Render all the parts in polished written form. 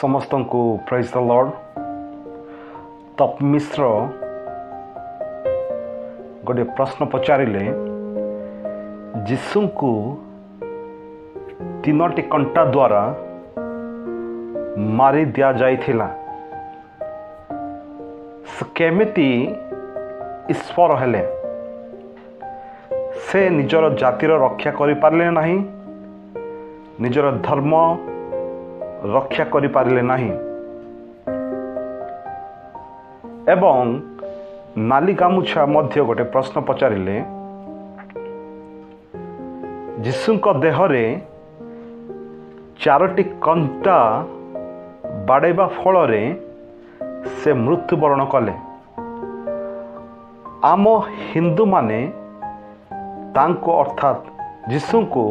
समस्त को praise the Lord. तप मिश्र गोटे प्रश्न पचारे जीशु को तीनोटी कंटा द्वारा मारी दिया जाइथिला। केमिति ईश्वर हेले से निजर जातिर रक्षा करि पारले नाही, निजर धर्म रक्षा करि पारले नाही एवं नाली गामुछा मध्य गोटे प्रश्न पचारिले जीशुଙ୍କ देहरे चारोटी कंटा बाड़ेबा फलरे से मृत्युवरण कले। आम हिंदू माने तांको अर्थात जीशु को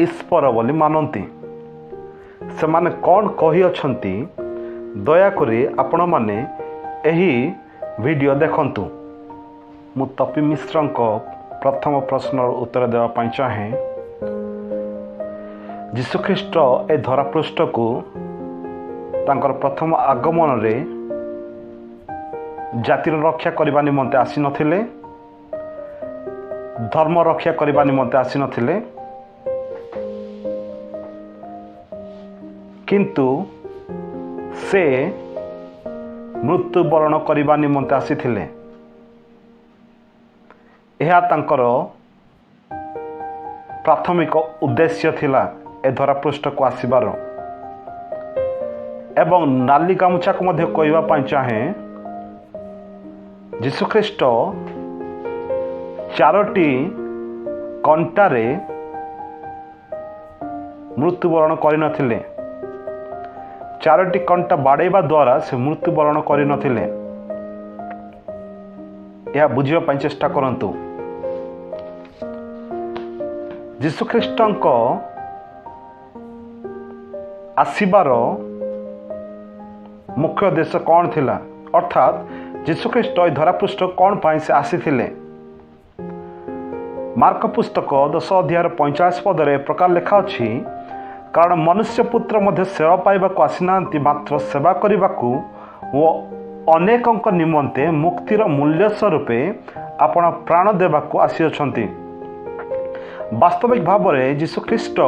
ईश्वर बोली मानती। से माने कौन कही अछंती दयाकोरी आपण माने एही वीडियो देखंतु। मु तपी मिश्र प्रथम प्रश्न उत्तर देवा पाई चाहे। जीशुख्रीष्ट ए धरापृष्ठ को तांकर प्रथम आगमन रे जातिर रक्षा करबा निमंते आसी नथिले, धर्म रक्षा करबा निमंते आसी नथिले, किंतु से मृत्युवरण करबा निमंते आसीथिले। यह तांकर प्राथमिक उद्देश्य थिला ए धरापृष्ठ को आसीबार। एवं नाली गामुछा को मध्य कहवा पाई चाहे जीशुख्रीष्ट चारोटी कंटारे मृत्युवरण करिनथिले। चारोटी कंटा बाड़ेबा द्वारा से मृत्युवरण करिनथिले। यह बुझिबा पाई चेष्टा करंतु। जीशुख्रीष्टଙ୍କ आसीबार मुख्य उद्देश्य कौन थिला, अर्थात जीशुख्रीष्ट धरापृष्ठ कौन पाई से आसीथिले। मार्क पुस्तक 10 अध्याय 45 पदरे प्रकार लेखा अछि, कारण मनुष्य पुत्र मध्य सेवा पाइबाकू आसीनांती, मात्र सेवा करिबाकू ओ अनेकंक निमंते मुक्तिर मूल्य स्वरूपे आपण प्राण देबाकू आसी अछंती। वास्तविक भाव में जीशुख्रीष्ट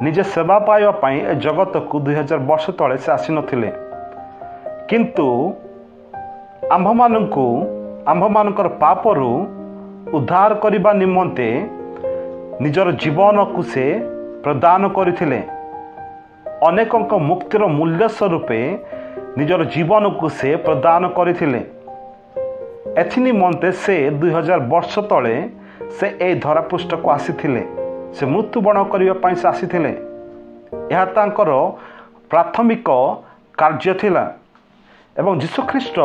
निजे सेवा पाइबा पाई जगत को 2000 वर्ष तले से आसी नथिले, किंतु आम्भमानकर पापरू उद्धार करिबा निमंते निजर जीवन को से प्रदान करथिले। अनेकंक मुक्तिर मूल्य स्वरूपे निजर जीवन को से प्रदान करथिले। एथि निमंते से 2000 वर्ष तले से ए धरापृष्ठ को आसीथिले। से मृत्युवरण करिबा पाई से आसीथिले। यह तांकर प्राथमिक कार्य थिला। एवं जीशुख्रीष्ट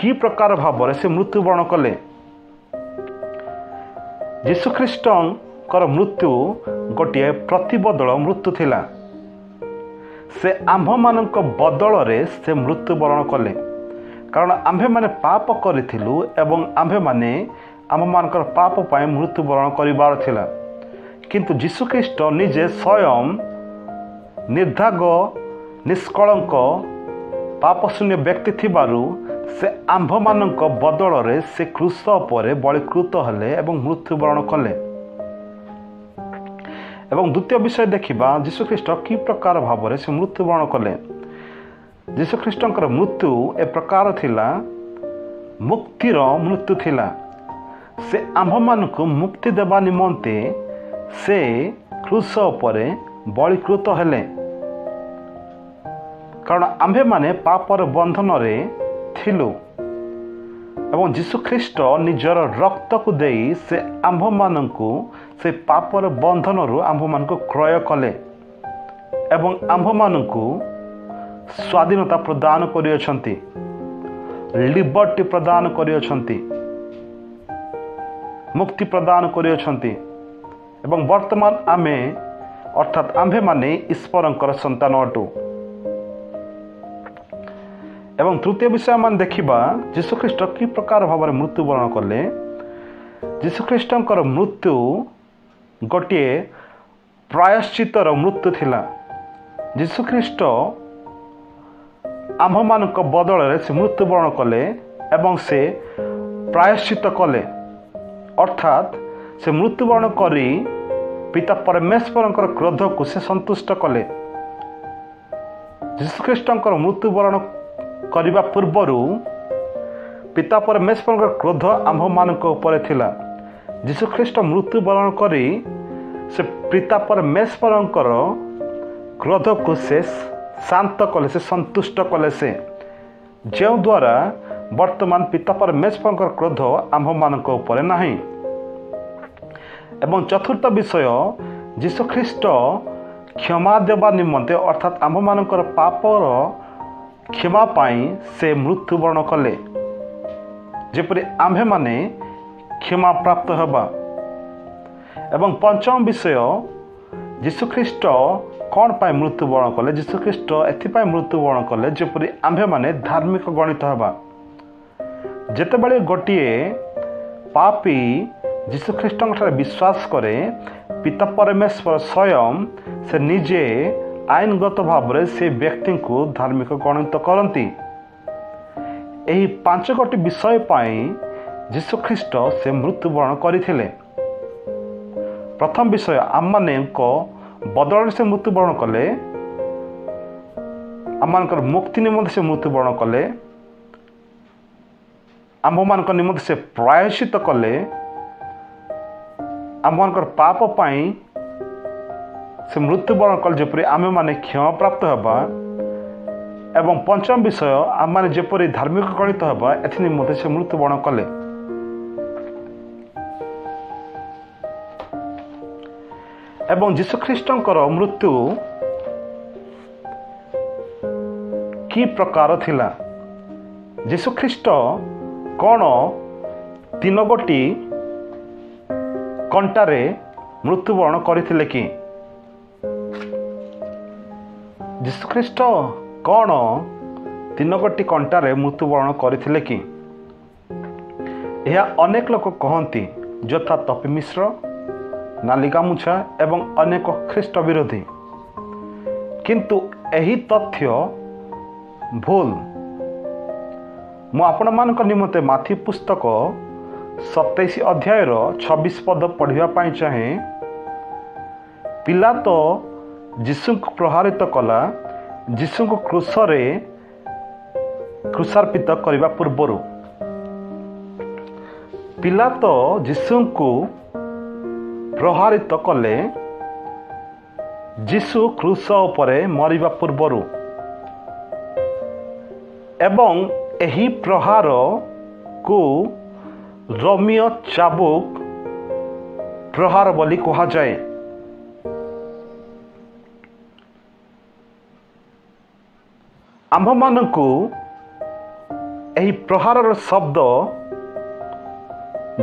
की प्रकार भाव से मृत्युवरण कले। जीशुख्रीष्टଙ୍କର मृत्यु गोटे प्रतिबदल मृत्यु थिला। से आम्भमानଙ୍କ बदଳରେ से मृत्युवरण कले, कारण आम्भे माने पाप करिथिलु एवं आम्भे माने आममानकर पाप पाए मृत्युवरण करिबार थिला। किंतु जीशुख्रीष्ट निजे स्वयं निर्धाग निष्कलंक पापशून्य व्यक्ति थिबारु से आम्भमानଙ୍କ बदଳରେ से क्रूस पर बलिकृत हेले एवं मृत्युवरण कले। एवं द्वितीय विषय देखिबा जीशुख्रीष्ट की प्रकार भाव से मृत्युवरण कले। जीशुख्रीष्टଙ୍କର मृत्यु ए प्रकार थिला, मुक्तिर मृत्यु थिला। से आम्भमानଙ୍କୁ मुक्ति देवा निमंते से क्रूस पर बलिकृत हेले, कारण आम्भे माने पापर बंधन रे थिलु एवं जीशुख्रीष्ट निजर रक्त को देई से आम्भमानଙ୍କୁ से पापर बंधन रु आम्भमानଙ୍କୁ क्रय कले एवं आम्भमानଙ୍କୁ स्वाधीनता प्रदान करियछंती, लिबर्टी प्रदान करियछंती, मुक्ति प्रदान करियछंती। एवं वर्तमान आमे अर्थात आम्भे माने ईश्वरंकर संतान अटु। एवं तृतीय विषय मान देखिबा जीशुख्रीष्ट की प्रकार भाव में मृत्युवरण कले। जीशुख्रीष्टଙ୍କର मृत्यु गोटे प्रायश्चितर मृत्यु थिला। ଯୀଶୁଖ୍ରୀଷ୍ଟ ଆମ୍ଭମାନଙ୍କ ବଦଳରେ ସେ ମୃତ୍ୟୁବରଣ କଲେ ଏବଂ ସେ ପ୍ରାୟଶ୍ଚିତ କଲେ, ଅର୍ଥାତ୍ ସେ ମୃତ୍ୟୁବରଣ କରି ପିତା ପରମେଶ୍ୱରଙ୍କର କ୍ରୋଧକୁ ସେ ସନ୍ତୁଷ୍ଟ କଲେ। ଯୀଶୁଖ୍ରୀଷ୍ଟଙ୍କର ମୃତ୍ୟୁବରଣ କରିବା ପୂର୍ବରୁ ପିତା ପରମେଶ୍ୱରଙ୍କର କ୍ରୋଧ ଆମ୍ଭମାନଙ୍କ ଉପରେ ଥିଲା। ଯୀଶୁଖ୍ରୀଷ୍ଟ ମୃତ୍ୟୁବରଣ କରି ସେ ପିତା ପରମେଶ୍ୱରଙ୍କର କ୍ରୋଧକୁ ସେ ଶାନ୍ତ କଲେ, ସେ ସନ୍ତୁଷ୍ଟ କଲେ, ସେ ଯେଉଁଦ୍ୱାରା ବର୍ତ୍ତମାନ ପିତା ପରମେଶ୍ୱରଙ୍କର କ୍ରୋଧ ଆମ୍ଭମାନଙ୍କ ଉପରେ ନାହିଁ। ଏବଂ ଚତୁର୍ଥ ବିଷୟ, ଯୀଶୁଖ୍ରୀଷ୍ଟ କ୍ଷମା ଦେବା ନିମନ୍ତେ ଅର୍ଥାତ୍ ଆମ୍ଭମାନଙ୍କର ପାପର କ୍ଷମା ପାଇଁ ସେ ମୃତ୍ୟୁବରଣ କଲେ, ଯେପରି ଆମ୍ଭେମାନେ କ୍ଷମା ପ୍ରାପ୍ତ ହେବା। ଏବଂ ପଞ୍ଚମ ବିଷୟ, ଯୀଶୁଖ୍ରୀଷ୍ଟ କ'ଣ ପାଇଁ ମୃତ୍ୟୁବରଣ କଲେ? ଯୀଶୁଖ୍ରୀଷ୍ଟ ଏଥିପାଇଁ ମୃତ୍ୟୁବରଣ କଲେ ଯେପରି ଆମ୍ଭେମାନେ ଧାର୍ମିକ ଗଣିତ ହେବା। ଯେତେବେଳେ ଗୋଟିଏ ପାପୀ ଯୀଶୁଖ୍ରୀଷ୍ଟଙ୍କଠାରେ ବିଶ୍ୱାସ କରେ, ପିତା ପରମେଶ୍ୱର ସ୍ୱୟଂ ସେ ନିଜେ ଆଇନଗତ ଭାବରେ ସେ ବ୍ୟକ୍ତିଙ୍କୁ ଧାର୍ମିକ ଗଣିତ କରନ୍ତି। ଏହି 5ଟି ବିଷୟ ପାଇଁ ଯୀଶୁଖ୍ରୀଷ୍ଟ ସେ ମୃତ୍ୟୁବରଣ କରିଥିଲେ। ପ୍ରଥମ ବିଷୟ, ଆମମାନଙ୍କ ବଦଳରେ ସେ ମୃତ୍ୟୁବରଣ କଲେ, ଆମମାନଙ୍କର ମୁକ୍ତି ନିମନ୍ତେ ସେ ମୃତ୍ୟୁବରଣ କଲେ, ଆମ୍ଭମାନଙ୍କ ନିମନ୍ତେ ସେ ପ୍ରାୟଶ୍ଚିତ କଲେ, ଆମମାନଙ୍କର ପାପ ପାଇଁ ସେ ମୃତ୍ୟୁବରଣ କଲେ ଯେପରି ଆମେମାନେ କ୍ଷମା ପ୍ରାପ୍ତ ହେବା। ଏବଂ ପଞ୍ଚମ ବିଷୟ, ଆମମାନେ ଯେପରି ଧାର୍ମିକ ଗଣିତ ହେବା, ଏଥି ନିମନ୍ତେ ସେ ମୃତ୍ୟୁବରଣ କଲେ। ଏବଂ ଯୀଶୁଖ୍ରୀଷ୍ଟଙ୍କର ମୃତ୍ୟୁ କି ପ୍ରକାର ଥିଲା? ଯୀଶୁଖ୍ରୀଷ୍ଟ କ'ଣ 3 ଗୋଟି କଣ୍ଟାରେ ମୃତ୍ୟୁବରଣ କରିଥିଲେ କି? ଯୀଶୁଖ୍ରୀଷ୍ଟ କ'ଣ 3 ଗୋଟି କଣ୍ଟାରେ ମୃତ୍ୟୁବରଣ କରିଥିଲେ କି? ଏହା ଅନେକ ଲୋକ କହନ୍ତି, ଯଥା ତପି ମିଶ୍ର, ନାଲି ଗାମୁଛା ଏବଂ ଅନେକ ଖ୍ରୀଷ୍ଟ ବିରୋଧୀ। କିନ୍ତୁ ଏହି ତଥ୍ୟ ଭୁଲ। ମୁଁ ଆପଣମାନଙ୍କ ନିମନ୍ତେ ମାଥି ପୁସ୍ତକ 27 ଅଧ୍ୟାୟର 26 ପଦ ପଢ଼ିବା ପାଇଁ ଚାହେଁ। ପିଲାତ ଯୀଶୁଙ୍କୁ ପ୍ରହାରିତ କଲା, ଯୀଶୁଙ୍କୁ କ୍ରୁଶରେ କ୍ରୁଶାର୍ପିତ କରିବା ପୂର୍ବରୁ। ପିଲାତ ଯୀଶୁଙ୍କୁ ପ୍ରହାରିତ କଲେ, ଯୀଶୁ କ୍ରୁଶ ଉପରେ ମରିବା ପୂର୍ବରୁ। ଏବଂ ଏହି ପ୍ରହାରକୁ ରୋମୀୟ ଚାବୁକ ପ୍ରହାର ବୋଲି କୁହାଯାଏ। ଆମ୍ଭମାନଙ୍କୁ ଏହି ପ୍ରହାରର ଶବ୍ଦ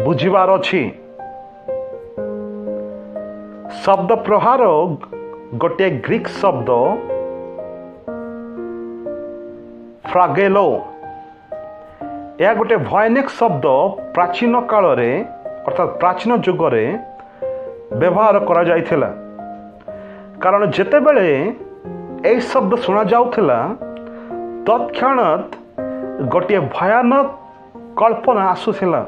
ବୁଝିବାର ଅଛି। ଶବ୍ଦ ପ୍ରହାର ଗୋଟିଏ ଗ୍ରୀକ୍ ଶବ୍ଦ ଫ୍ରାଗେଲୋ। ଏହା ଗୋଟିଏ ଭୟାନକ ଶବ୍ଦ ପ୍ରାଚୀନ କାଳରେ ଅର୍ଥାତ୍ ପ୍ରାଚୀନ ଯୁଗରେ ବ୍ୟବହାର କରାଯାଇଥିଲା। କାରଣ ଯେତେବେଳେ ଏହି ଶବ୍ଦ ଶୁଣାଯାଉଥିଲା, ତତ୍କ୍ଷଣାତ୍ ଗୋଟିଏ ଭୟାନକ କଳ୍ପନା ଆସୁଥିଲା।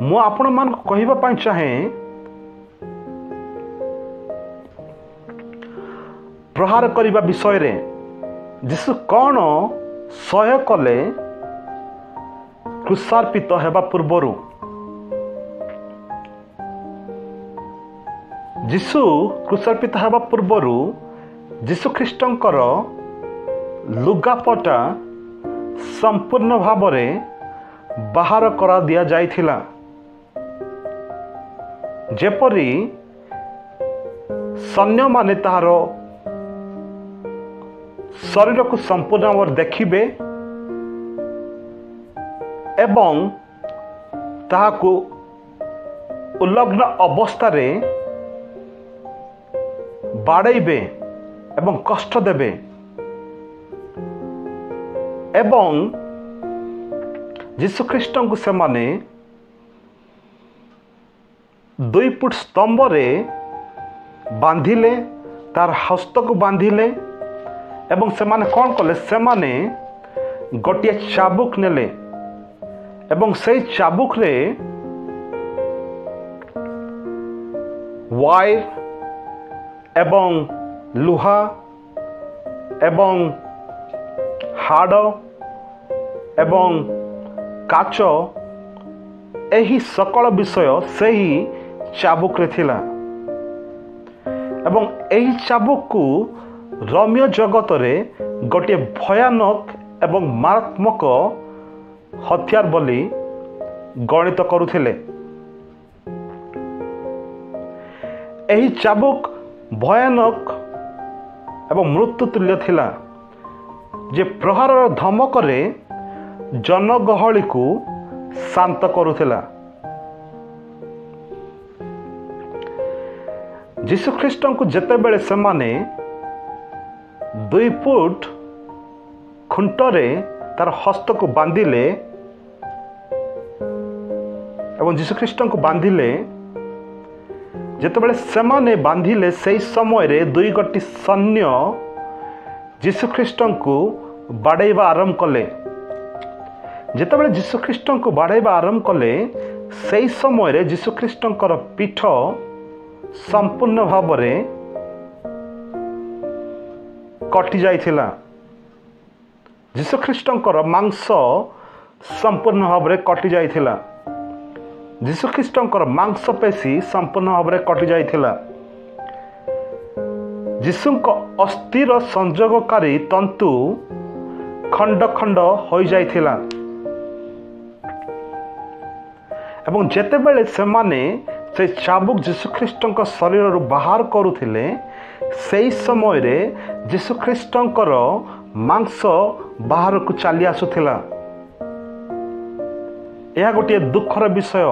ମୁଁ ଆପଣମାନଙ୍କୁ କହିବା ପାଇଁ ଚାହେଁ, ପ୍ରହାର କରିବା ବିଷୟରେ ଯୀଶୁ କ'ଣ ସହ୍ୟ କଲେ କ୍ରୁଶାର୍ପିତ ହେବା ପୂର୍ବରୁ? ଯୀଶୁ କ୍ରୁଶାର୍ପିତ ହେବା ପୂର୍ବରୁ ଯୀଶୁଖ୍ରୀଷ୍ଟଙ୍କର ଲୁଗାପଟା ସମ୍ପୂର୍ଣ୍ଣ ଭାବରେ ବାହାର କରାଦିଆଯାଇଥିଲା, ଯେପରି ସୈନ୍ୟମାନେ ତାହାର ଶରୀରକୁ ସମ୍ପୂର୍ଣ୍ଣ ଭାବରେ ଦେଖିବେ ଏବଂ ତାହାକୁ ଉଲଗ୍ନ ଅବସ୍ଥାରେ ବାଡ଼େଇବେ ଏବଂ କଷ୍ଟ ଦେବେ। ଏବଂ ଯୀଶୁଖ୍ରୀଷ୍ଟଙ୍କୁ ସେମାନେ 2 ଫୁଟ ସ୍ତମ୍ଭରେ ବାନ୍ଧିଲେ ତାର ହସ୍ତକୁ ବାନ୍ଧିଲେ ଏବଂ ସେମାନେ କ'ଣ କଲେ, ସେମାନେ ଗୋଟିଏ ଚାବୁକ ନେଲେ ଏବଂ ସେଇ ଚାବୁକରେ ୱାୟାର ଏବଂ ଲୁହା ଏବଂ ହାଡ଼ ଏବଂ କାଚ ଏହି ସକଳ ବିଷୟ ସେହି ଚାବୁକରେ ଥିଲା। ଏବଂ ଏହି ଚାବୁକକୁ ରୋମୀୟ ଜଗତରେ ଗୋଟିଏ ଭୟାନକ ଏବଂ ମାରାତ୍ମକ ହତିଆର ବୋଲି ଗଣିତ କରୁଥିଲେ। ଏହି ଚାବୁକ ଭୟାନକ ଏବଂ ମୃତ୍ୟୁତୁଲ୍ୟ ଥିଲା, ଯେ ପ୍ରହାରର ଧମକରେ ଜନଗହଳିକୁ ଶାନ୍ତ କରୁଥିଲା। ଯୀଶୁଖ୍ରୀଷ୍ଟଙ୍କୁ ଯେତେବେଳେ ସେମାନେ 2 ଫୁଟ ଖୁଣ୍ଟରେ ତାର ହସ୍ତକୁ ବାନ୍ଧିଲେ ଏବଂ ଯୀଶୁଖ୍ରୀଷ୍ଟଙ୍କୁ ବାନ୍ଧିଲେ, ଯେତେବେଳେ ସେମାନେ ବାନ୍ଧିଲେ ସେହି ସମୟରେ 2 ଗୋଟି ସୈନ୍ୟ ଯୀଶୁଖ୍ରୀଷ୍ଟଙ୍କୁ ବାଡ଼େଇବା ଆରମ୍ଭ କଲେ। ଯେତେବେଳେ ଯୀଶୁଖ୍ରୀଷ୍ଟଙ୍କୁ ବାଡ଼େଇବା ଆରମ୍ଭ କଲେ, ସେହି ସମୟରେ ଯୀଶୁଖ୍ରୀଷ୍ଟଙ୍କର ପିଠ ସମ୍ପୂର୍ଣ୍ଣ ଭାବରେ କଟି ଯାଇଥିଲା। ଯୀଶୁଖ୍ରୀଷ୍ଟଙ୍କର ମାଂସ ସମ୍ପୂର୍ଣ୍ଣ ଭାବରେ କଟି ଯାଇଥିଲା। ଯୀଶୁଖ୍ରୀଷ୍ଟଙ୍କର ମାଂସପେଶୀ ସମ୍ପୂର୍ଣ୍ଣ ଭାବରେ କଟି ଯାଇଥିଲା। ଯୀଶୁଙ୍କ ଅସ୍ଥିର ସଂଯୋଗକାରୀ ତନ୍ତୁ ଖଣ୍ଡ ଖଣ୍ଡ ହୋଇଯାଇଥିଲା। ଏବଂ ଯେତେବେଳେ ସେମାନେ ସେ ଚାବୁକ ଯୀଶୁଖ୍ରୀଷ୍ଟଙ୍କ ଶରୀରରୁ ବାହାର କରୁଥିଲେ, ସେହି ସମୟରେ ଯୀଶୁଖ୍ରୀଷ୍ଟଙ୍କର ମାଂସ ବାହାରକୁ ଚାଲି ଆସୁଥିଲା। ଏହା ଗୋଟିଏ ଦୁଃଖର ବିଷୟ।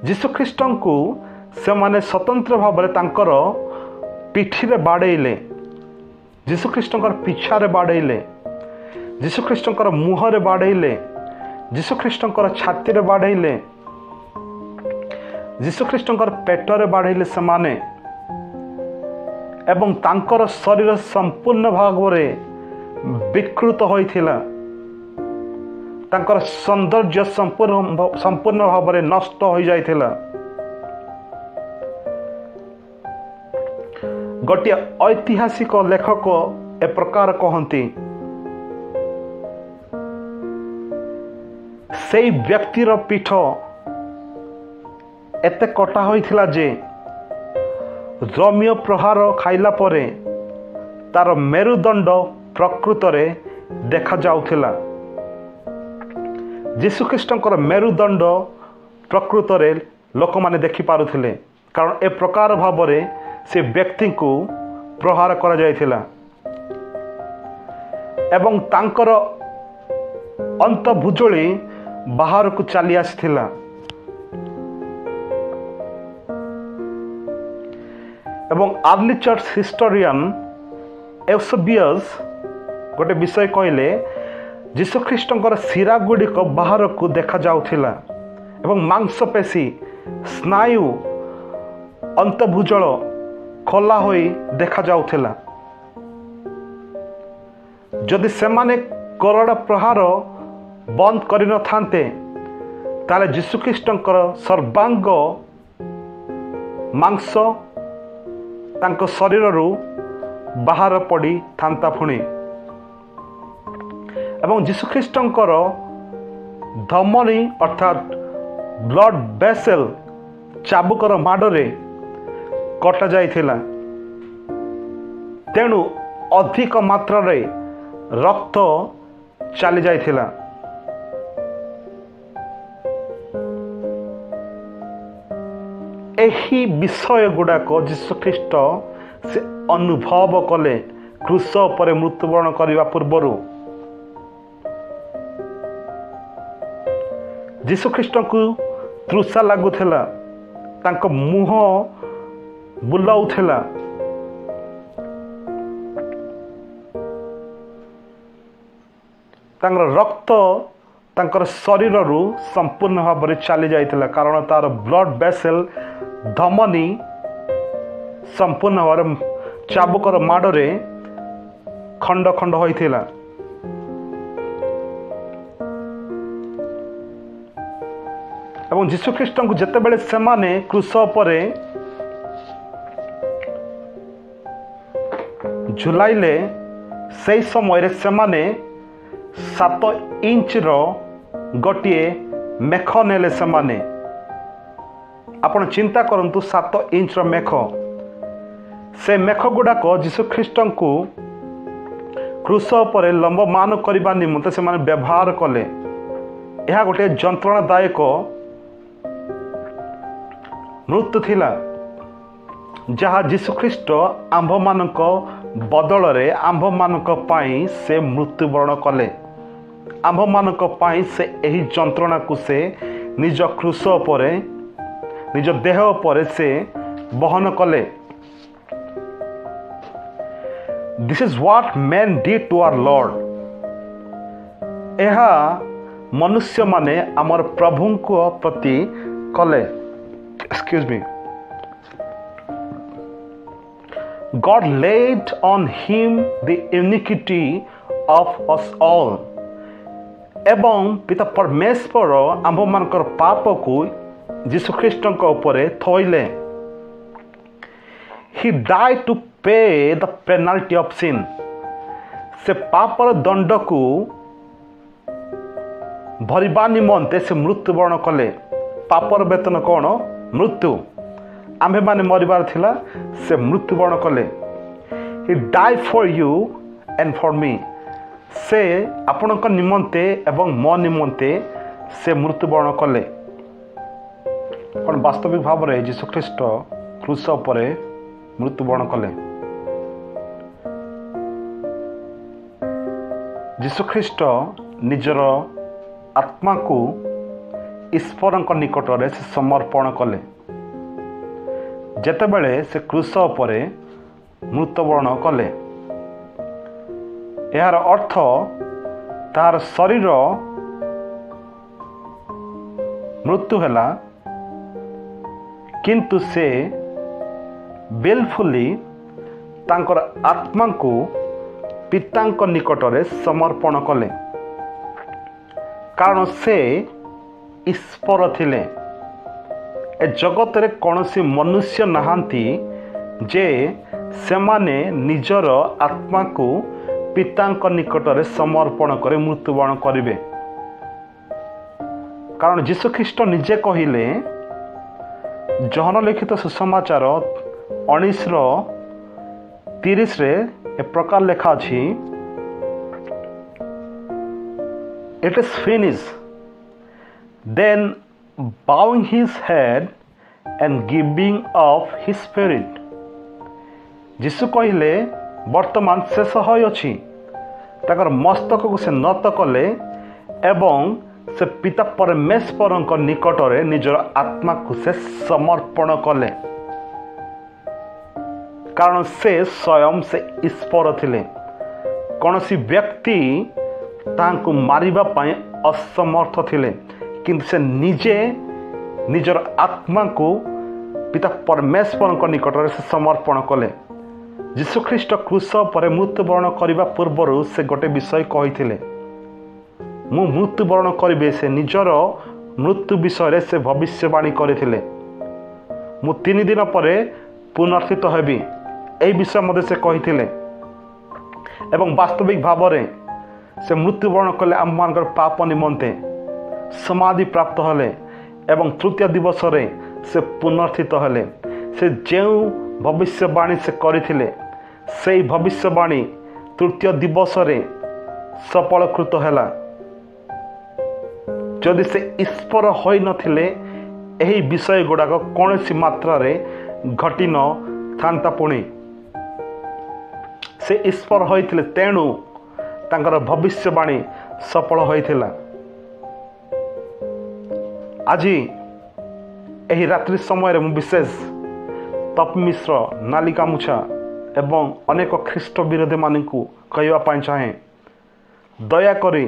ଯୀଶୁଖ୍ରୀଷ୍ଟଙ୍କୁ ସେମାନେ ସ୍ୱତନ୍ତ୍ର ଭାବରେ ତାଙ୍କର ପିଠିରେ ବାଡ଼େଇଲେ, ଯୀଶୁଖ୍ରୀଷ୍ଟଙ୍କର ପିଛାରେ ବାଡ଼େଇଲେ, ଯୀଶୁଖ୍ରୀଷ୍ଟଙ୍କର ମୁହଁରେ ବାଡ଼େଇଲେ, ଯୀଶୁଖ୍ରୀଷ୍ଟଙ୍କର ଛାତିରେ ବାଡ଼େଇଲେ, ଯୀଶୁଖ୍ରୀଷ୍ଟଙ୍କର ପେଟରେ ବାଡ଼େଇଲେ ସେମାନେ। ଏବଂ ତାଙ୍କର ଶରୀର ସମ୍ପୂର୍ଣ୍ଣ ଭାବରେ ବିକୃତ ହୋଇଥିଲା। ତାଙ୍କର ସୌନ୍ଦର୍ଯ୍ୟ ସମ୍ପୂର୍ଣ୍ଣ ଭାବରେ ନଷ୍ଟ ହୋଇଯାଇଥିଲା। ଗୋଟିଏ ଐତିହାସିକ ଲେଖକ ଏ ପ୍ରକାର କହନ୍ତି, ସେହି ବ୍ୟକ୍ତିର ପିଠ ଏତେ କଟା ହୋଇଥିଲା ଯେ ରୋମୀୟ ପ୍ରହାର ଖାଇଲା ପରେ ତାର ମେରୁଦଣ୍ଡ ପ୍ରକୃତରେ ଦେଖାଯାଉଥିଲା। ଯୀଶୁଖ୍ରୀଷ୍ଟଙ୍କର ମେରୁଦଣ୍ଡ ପ୍ରକୃତରେ ଲୋକମାନେ ଦେଖିପାରୁଥିଲେ, କାରଣ ଏ ପ୍ରକାର ଭାବରେ ସେ ବ୍ୟକ୍ତିଙ୍କୁ ପ୍ରହାର କରାଯାଇଥିଲା। ଏବଂ ତାଙ୍କର ଅନ୍ତର୍ଭୁଜୁଳି ବାହାରକୁ ଚାଲି ଆସିଥିଲା। ଏବଂ ଆର୍ଲି ଚର୍ଚ୍ଚ ହିଷ୍ଟୋରିଆନ ଏଉସେବିୟସ୍ ଗୋଟେ ବିଷୟ କହିଲେ, ଯୀଶୁଖ୍ରୀଷ୍ଟଙ୍କର ଶିରା ଗୁଡ଼ିକ ବାହାରକୁ ଦେଖାଯାଉଥିଲା ଏବଂ ମାଂସପେଶୀ, ସ୍ନାୟୁ, ଅନ୍ତର୍ଭୁଜଳ ଖୋଲା ହୋଇ ଦେଖାଯାଉଥିଲା। ଯଦି ସେମାନେ କରଡ଼ା ପ୍ରହାର ବନ୍ଦ କରିନଥାନ୍ତେ, ତାହେଲେ ଯୀଶୁଖ୍ରୀଷ୍ଟଙ୍କର ସର୍ବାଙ୍ଗ ମାଂସ ତାଙ୍କ ଶରୀରରୁ ବାହାର ପଡ଼ିଥାନ୍ତା ପୁଣି। ଏବଂ ଯୀଶୁଖ୍ରୀଷ୍ଟଙ୍କର ଧମନୀ ଅର୍ଥାତ୍ ବ୍ଲଡ୍ ଭେସେଲ୍ ଚାବୁକର ମାଡ଼ରେ କଟା ଯାଇଥିଲା। ତେଣୁ ଅଧିକ ମାତ୍ରାରେ ରକ୍ତ ଚାଲି ଯାଇଥିଲା। ଏହି ବିଷୟ ଗୁଡ଼ାକ ଯୀଶୁଖ୍ରୀଷ୍ଟ ସେ ଅନୁଭବ କଲେ କ୍ରୁଶ ଉପରେ ମୃତ୍ୟୁବରଣ କରିବା ପୂର୍ବରୁ। ଯୀଶୁଖ୍ରୀଷ୍ଟଙ୍କୁ ତୃଷା ଲାଗୁଥିଲା, ତାଙ୍କ ମୁହଁ ବୁଲାଉଥିଲା। ତାଙ୍କର ରକ୍ତ ତାଙ୍କର ଶରୀରରୁ ସମ୍ପୂର୍ଣ୍ଣ ଭାବରେ ଚାଲି ଯାଇଥିଲା, କାରଣ ତାର ବ୍ଲଡ୍ ଭେସେଲ୍ ଧମନୀ ସମ୍ପୂର୍ଣ୍ଣ ଭାବରେ ଚାବୁକର ମାଡ଼ରେ ଖଣ୍ଡ ଖଣ୍ଡ ହୋଇଥିଲା। ଏବଂ ଯୀଶୁଖ୍ରୀଷ୍ଟଙ୍କୁ ଯେତେବେଳେ ସେମାନେ କ୍ରୁଶ ଉପରେ ଝୁଲାଇଲେ, ସେହି ସମୟରେ ସେମାନେ 7 ଇଞ୍ଚର ଗୋଟିଏ ମେଖ ନେଲେ। ସେମାନେ, ଆପଣ ଚିନ୍ତା କରନ୍ତୁ, 7 ଇଞ୍ଚର ମେଖ। ସେ ମେଖ ଗୁଡ଼ାକ ଯୀଶୁଖ୍ରୀଷ୍ଟଙ୍କୁ କ୍ରୁଶ ଉପରେ ଲମ୍ବମାନ କରିବା ନିମନ୍ତେ ସେମାନେ ବ୍ୟବହାର କଲେ। ଏହା ଗୋଟିଏ ଯନ୍ତ୍ରଣାଦାୟକ ମୃତ୍ୟୁ ଥିଲା, ଯାହା ଯୀଶୁଖ୍ରୀଷ୍ଟ ଆମ୍ଭମାନଙ୍କ ବଦଳରେ ଆମ୍ଭମାନଙ୍କ ପାଇଁ ସେ ମୃତ୍ୟୁବରଣ କଲେ। ଆମ୍ଭମାନଙ୍କ ପାଇଁ ସେ ଏହି ଯନ୍ତ୍ରଣାକୁ ସେ ନିଜ କ୍ରୁଶ ଉପରେ, ନିଜ ଦେହ ଉପରେ ସେ ବହନ କଲେ। This is what men did to our Lord. ଏହା ମନୁଷ୍ୟମାନେ ଆମର ପ୍ରଭୁଙ୍କ ପ୍ରତି କଲେ। Excuse me. God laid on him the iniquity of us all. ଏବଂ ପିତା ପରମେଶ୍ୱର ଆମ୍ଭମାନଙ୍କର ପାପକୁ ଯୀଶୁଖ୍ରୀଷ୍ଟଙ୍କ ଉପରେ ଥୋଇଲେ। He died to pay the penalty of sin. ସେ ପାପର ଦଣ୍ଡକୁ ଭରିବା ନିମନ୍ତେ ସେ ମୃତ୍ୟୁବରଣ କଲେ। ପାପର ବେତନ କ'ଣ? ମୃତ୍ୟୁ। ଆମ୍ଭେମାନେ ମରିବାର ଥିଲା, ସେ ମୃତ୍ୟୁବରଣ କଲେ। He died for you and for me. ସେ ଆପଣଙ୍କ ନିମନ୍ତେ ଏବଂ ମୋ ନିମନ୍ତେ ସେ ମୃତ୍ୟୁବରଣ କଲେ। କ'ଣ ବାସ୍ତବିକ ଭାବରେ ଯୀଶୁଖ୍ରୀଷ୍ଟ କ୍ରୁଶ ଉପରେ ମୃତ୍ୟୁବରଣ କଲେ? ଯୀଶୁଖ୍ରୀଷ୍ଟ ନିଜର ଆତ୍ମାକୁ ଈଶ୍ୱରଙ୍କ ନିକଟରେ ସେ ସମର୍ପଣ କଲେ। ଯେତେବେଳେ ସେ କ୍ରୁଶ ଉପରେ ମୃତ୍ୟୁବରଣ କଲେ, ଏହାର ଅର୍ଥ ତାହାର ଶରୀର ମୃତ୍ୟୁ ହେଲା, କିନ୍ତୁ ସେ ବିଲଫୁଲି ତାଙ୍କର ଆତ୍ମାକୁ ପିତାଙ୍କ ନିକଟରେ ସମର୍ପଣ କଲେ, କାରଣ ସେ ଈଶ୍ୱର ଥିଲେ। ଏ ଜଗତରେ କୌଣସି ମନୁଷ୍ୟ ନାହାନ୍ତି ଯେ ସେମାନେ ନିଜର ଆତ୍ମାକୁ ପିତାଙ୍କ ନିକଟରେ ସମର୍ପଣ କରି ମୃତ୍ୟୁବରଣ କରିବେ। କାରଣ ଯୀଶୁଖ୍ରୀଷ୍ଟ ନିଜେ କହିଲେ, ଜହନ ଲିଖିତ ସୁସମାଚାର 19:30 ଏ ପ୍ରକାର ଲେଖା ଅଛି, It is finished. Then bowing his head and giving up his spirit. ଯୀଶୁ କହିଲେ, ବର୍ତ୍ତମାନ ଶେଷ ହୋଇଅଛି। ତାଙ୍କର ମସ୍ତକକୁ ସେ ନତ କଲେ ଏବଂ ସେ ପିତା ପରମେଶ୍ୱରଙ୍କ ନିକଟରେ ନିଜର ଆତ୍ମାକୁ ସେ ସମର୍ପଣ କଲେ, କାରଣ ସେ ସ୍ୱୟଂ ସେ ଈଶ୍ୱର ଥିଲେ। କୌଣସି ବ୍ୟକ୍ତି ତାଙ୍କୁ ମାରିବା ପାଇଁ ଅସମର୍ଥ ଥିଲେ, କିନ୍ତୁ ସେ ନିଜେ ନିଜର ଆତ୍ମାକୁ ପିତା ପରମେଶ୍ୱରଙ୍କ ନିକଟରେ ସେ ସମର୍ପଣ କଲେ। ଯୀଶୁଖ୍ରୀଷ୍ଟ କ୍ରୁଶ ପରେ ମୃତ୍ୟୁବରଣ କରିବା ପୂର୍ବରୁ ସେ ଗୋଟେ ବିଷୟ କହିଥିଲେ, ମୁଁ ମୃତ୍ୟୁବରଣ କରିବି। ସେ ନିଜର ମୃତ୍ୟୁ ବିଷୟରେ ସେ ଭବିଷ୍ୟବାଣୀ କରିଥିଲେ, ମୁଁ 3 ଦିନ ପରେ ପୁନର୍ଥିତ ହେବି। ଏହି ବିଷୟ ମଧ୍ୟ ସେ କହିଥିଲେ ଏବଂ ବାସ୍ତବିକ ଭାବରେ ସେ ମୃତ୍ୟୁବରଣ କଲେ ଆମମାନଙ୍କର ପାପ ନିମନ୍ତେ, ସମାଧି ପ୍ରାପ୍ତ ହେଲେ ଏବଂ ତୃତୀୟ ଦିବସରେ ସେ ପୁନର୍ଥିତ ହେଲେ। ସେ ଯେଉଁ ଭବିଷ୍ୟବାଣୀ ସେ କରିଥିଲେ, ସେହି ଭବିଷ୍ୟବାଣୀ ତୃତୀୟ ଦିବସରେ ସଫଳକୃତ ହେଲା। ଯଦି ସେ ଈଶ୍ୱର ହୋଇନଥିଲେ, ଏହି ବିଷୟ ଗୁଡ଼ାକ କୌଣସି ମାତ୍ରାରେ ଘଟିନଥାନ୍ତା। ପୁଣି ସେ ଈଶ୍ୱର ହୋଇଥିଲେ, ତେଣୁ ତାଙ୍କର ଭବିଷ୍ୟବାଣୀ ସଫଳ ହୋଇଥିଲା। ଆଜି ଏହି ରାତ୍ରି ସମୟରେ ମୁଁ ବିଶେଷ ତପ୍ ମିଶ୍ର, ନାଲି ଗାମୁଛା ଏବଂ ଅନେକ ଖ୍ରୀଷ୍ଟ ବିରୋଧୀମାନଙ୍କୁ କହିବା ପାଇଁ ଚାହେଁ, ଦୟାକରି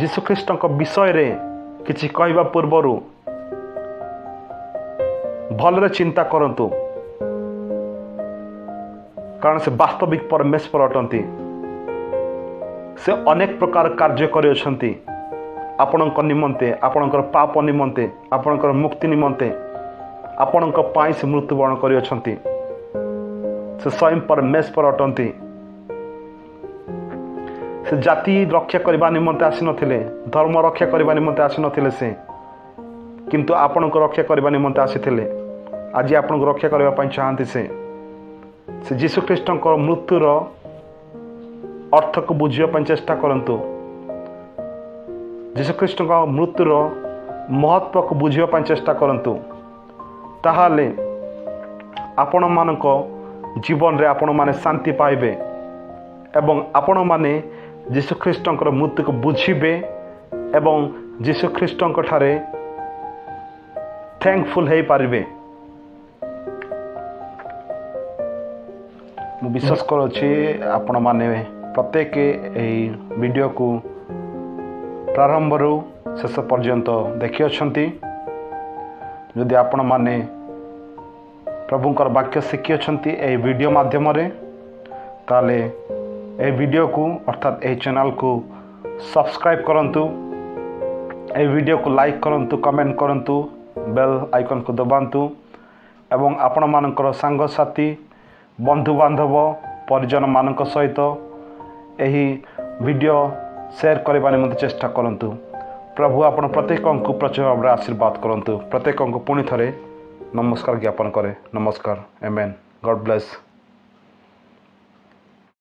ଯୀଶୁଖ୍ରୀଷ୍ଟଙ୍କ ବିଷୟରେ କିଛି କହିବା ପୂର୍ବରୁ भलरे चिंता करंतु कारण से वास्तविक परमेश्वर अटंती से अनेक प्रकार कार्य करियछंती आपणक निमंते आपणकर पाप निमंते आपणकर मुक्ति निमंते आपणक पाई से मृत्युवरण करियछंती से स्वयं परमेश्वर अटंती से जाति रक्षा करने निमंते आसी नथिले धर्म रक्षा करने निमंते आसी नथिले से किंतु आपण को रक्षा करने निमंते आसीथिले आज आपण को रक्षा करबा पई चाहंती से यीशु ख्रीष्ट मृत्युर अर्थ को बुझिया पई चेष्टा करंतु यीशु ख्रीष्ट मृत्युर महत्व को बुझिया पई चेष्टा करंतु ताहाले आपण मानक जीवन रे आपण माने शांति पाइबे एवं आपण माने यीशु ख्रीष्ट मृत्यु को बुझिबे एवं यीशु ख्रीष्ट ठारे थैंकफुल हो पारिबे। मु विश्वास करुछि आपण माने प्रत्येक एई वीडियो को प्रारंभ रु शेष पर्यंत देखि अछंती। यदि आपण माने प्रभुंकर वाक्य शिखि अछंती एई वीडियो माध्यम रे ताले ए वीडियो को अर्थात ए चैनल को सब्सक्राइब करंतु ए वीडियो को लाइक करंतु कमेंट करंतु बेल आइकन को दबांतु एवं आपण मानकर सांग साथी बंधु बांधव परिजन मानक सहित एही वीडियो शेयर करबा निमंते चेष्टा करंतु। प्रभु आपण प्रत्येक को प्रचुर भाव आशीर्वाद करंतु। प्रत्येक को पुणी थरे नमस्कार ज्ञापन करे। नमस्कार। आमेन। God bless.